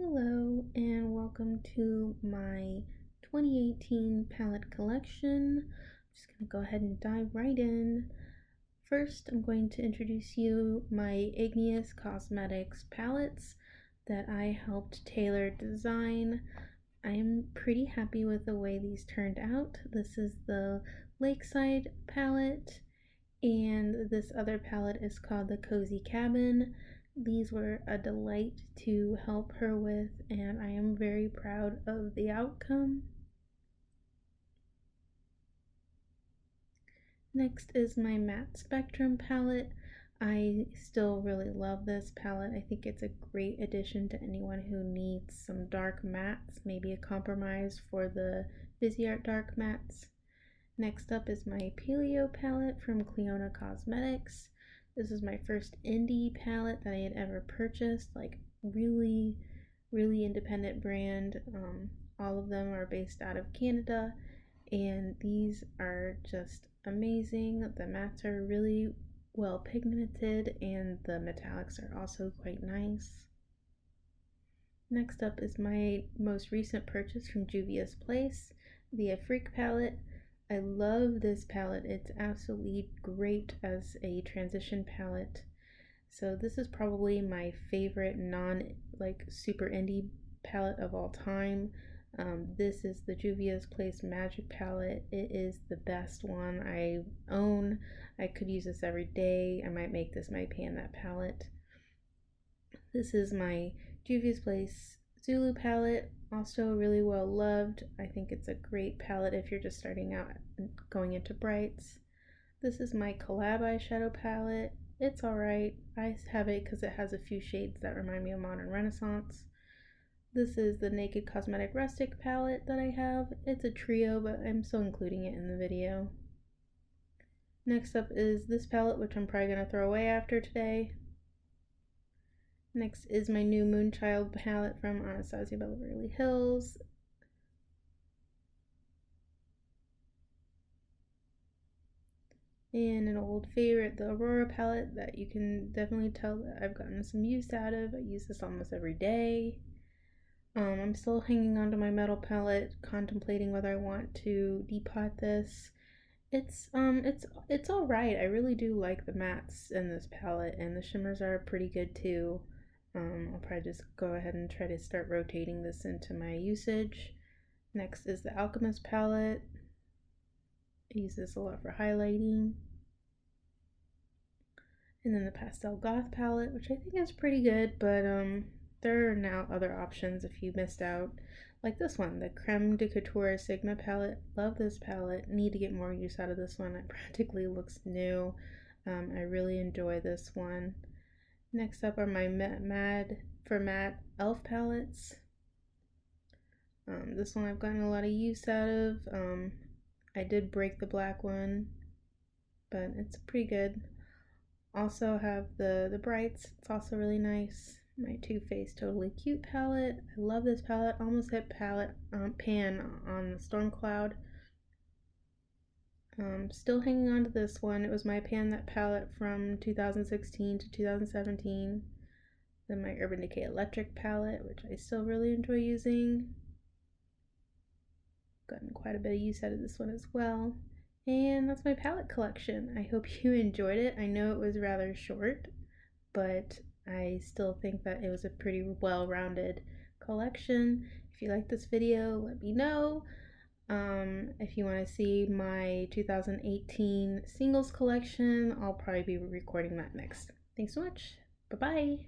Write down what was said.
Hello and welcome to my 2018 palette collection. I'm just going to go ahead and dive right in. First, I'm going to introduce you my Igneous Cosmetics palettes that I helped tailor design. I'm pretty happy with the way these turned out. This is the Lakeside palette, and this other palette is called the Cozy Cabin. These were a delight to help her with, and I am very proud of the outcome. Next is my Matte Spectrum palette. I still really love this palette. I think it's a great addition to anyone who needs some dark mattes, maybe a compromise for the Busy Art dark mattes. Next up is my Paleo palette from Clionadh Cosmetics. This is my first indie palette that I had ever purchased, like really independent brand. All of them are based out of Canada, and these are just amazing. The mattes are really well pigmented, and the metallics are also quite nice. Next up is my most recent purchase from Juvias Place, the Afrique palette. I love this palette. It's absolutely great as a transition palette. So this is probably my favorite super indie palette of all time. This is the Juvia's Place Magic palette. It is the best one I own. I could use this every day. I might make this my pan that palette. This is my Juvia's Place Zulu palette, also really well loved. I think it's a great palette if you're just starting out and going into brights. This is my Collab eyeshadow palette. It's alright. I have it because it has a few shades that remind me of Modern Renaissance. This is the Naked Cosmetic Rustic palette that I have. It's a trio, but I'm still including it in the video. Next up is this palette, which I'm probably going to throw away after today. Next is my new Moonchild palette from Anastasia Beverly Hills. And an old favorite, the Aurora palette, that you can definitely tell that I've gotten some use out of. I use this almost every day. I'm still hanging on to my metal palette, contemplating whether I want to depot this. It's alright. I really do like the mattes in this palette, and the shimmers are pretty good too. I'll probably just go ahead and try to start rotating this into my usage. Next is the Alchemist palette. I use this a lot for highlighting. And then the Pastel Goth palette, which I think is pretty good, but there are now other options if you missed out. Like this one, the Creme de Couture Sigma palette. Love this palette. Need to get more use out of this one. It practically looks new. I really enjoy this one. Next up are my matte elf palettes. This one I've gotten a lot of use out of. I did break the black one, but it's pretty good. Also have the brights. It's also really nice. My Too Faced Totally Cute palette. I love this palette. Almost hit pan on the Storm Cloud. Still hanging on to this one. It was my pan that palette from 2016 to 2017. Then my Urban Decay Electric palette, which I still really enjoy using. Gotten quite a bit of use out of this one as well. And that's my palette collection. I hope you enjoyed it. I know it was rather short, but I still think that it was a pretty well-rounded collection. If you like this video, let me know. If you want to see my 2018 singles collection, I'll probably be recording that next. Thanks so much. Bye-bye.